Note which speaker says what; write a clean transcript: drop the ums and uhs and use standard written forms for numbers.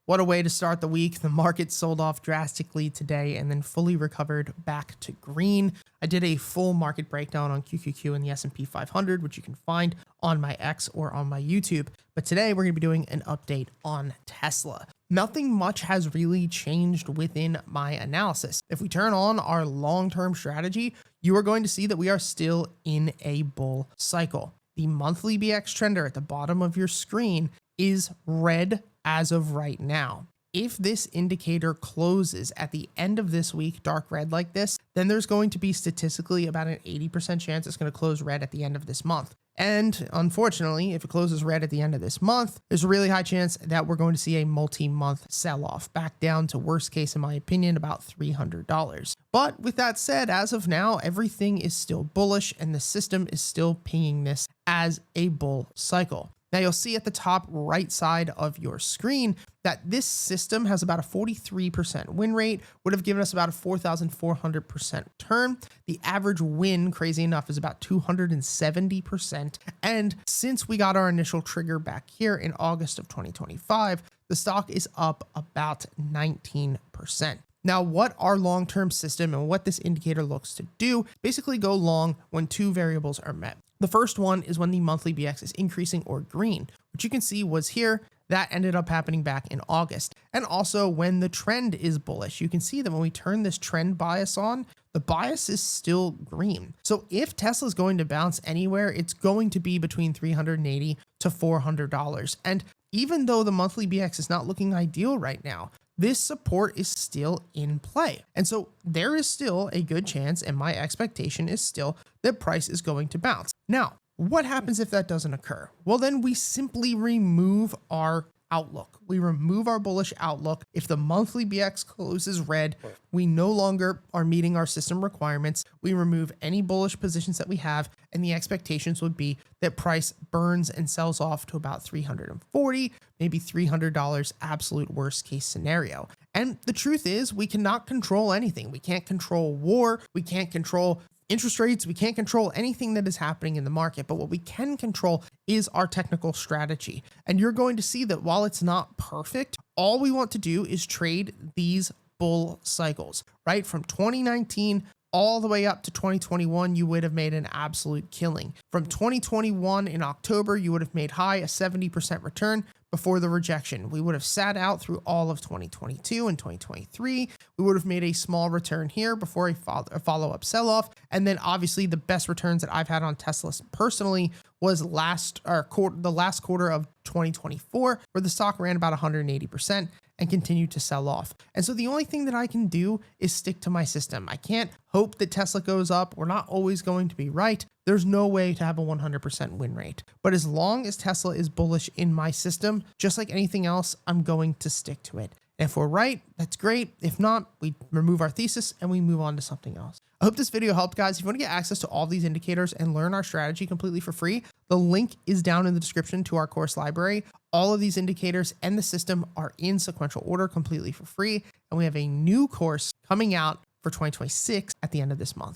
Speaker 1: What a way to start the week. The market sold off drastically today and then fully recovered back to green. I did a full market breakdown on QQQ and the S&P 500, which you can find on my X or on my YouTube. But today we're going to be doing an update on Tesla. Nothing much has really changed within my analysis. If we turn on our long-term strategy, you are going to see that we are still in a bull cycle. The monthly BX trender at the bottom of your screen is red as of right now. If this indicator closes at the end of this week dark red like this, then there's going to be statistically about an 80% chance it's going to close red at the end of this month. And unfortunately, if it closes red at the end of this month, there's a really high chance that we're going to see a multi-month sell-off back down to, worst case in my opinion, about $300. But with that said, as of now, everything is still bullish and the system is still pinging this as a bull cycle. Now you'll see at the top right side of your screen that this system has about a 43% win rate, would have given us about a 4,400% return. The average win, crazy enough, is about 270%. And since we got our initial trigger back here in August of 2025, the stock is up about 19%. Now, what our long-term system and what this indicator looks to do, basically go long when two variables are met. The first one is when the monthly BX is increasing or green, which you can see was here. That ended up happening back in August. And also when the trend is bullish, you can see that when we turn this trend bias on, the bias is still green. So if Tesla is going to bounce anywhere, it's going to be between $380 to $400. And even though the monthly BX is not looking ideal right now, this support is still in play. And so there is still a good chance, and my expectation is still that price is going to bounce. Now, what happens if that doesn't occur? Well, then we simply remove our outlook. We remove our bullish outlook. If the monthly BX closes red, we no longer are meeting our system requirements. We remove any bullish positions that we have, and the expectations would be that price burns and sells off to about $340, maybe $300, absolute worst case scenario. And the truth is, we cannot control anything. We can't control war. We can't control interest rates. We can't control anything that is happening in the market, but what we can control is our technical strategy. And you're going to see that while it's not perfect, all we want to do is trade these bull cycles, right? From 2019 all the way up to 2021, you would have made an absolute killing. From 2021 in October, you would have made high a 70% return before the rejection. We would have sat out through all of 2022 and 2023. We would have made a small return here before a follow-up sell-off. And then obviously the best returns that I've had on Tesla personally was the last quarter of 2024, where the stock ran about 180% and continued to sell off. And so the only thing that I can do is stick to my system. I can't hope that Tesla goes up. We're not always going to be right. There's no way to have a 100% win rate. But as long as Tesla is bullish in my system, just like anything else, I'm going to stick to it. And if we're right, that's great. If not, we remove our thesis and we move on to something else. I hope this video helped, guys. If you want to get access to all these indicators and learn our strategy completely for free, the link is down in the description to our course library. All of these indicators and the system are in sequential order completely for free. And we have a new course coming out for 2026 at the end of this month.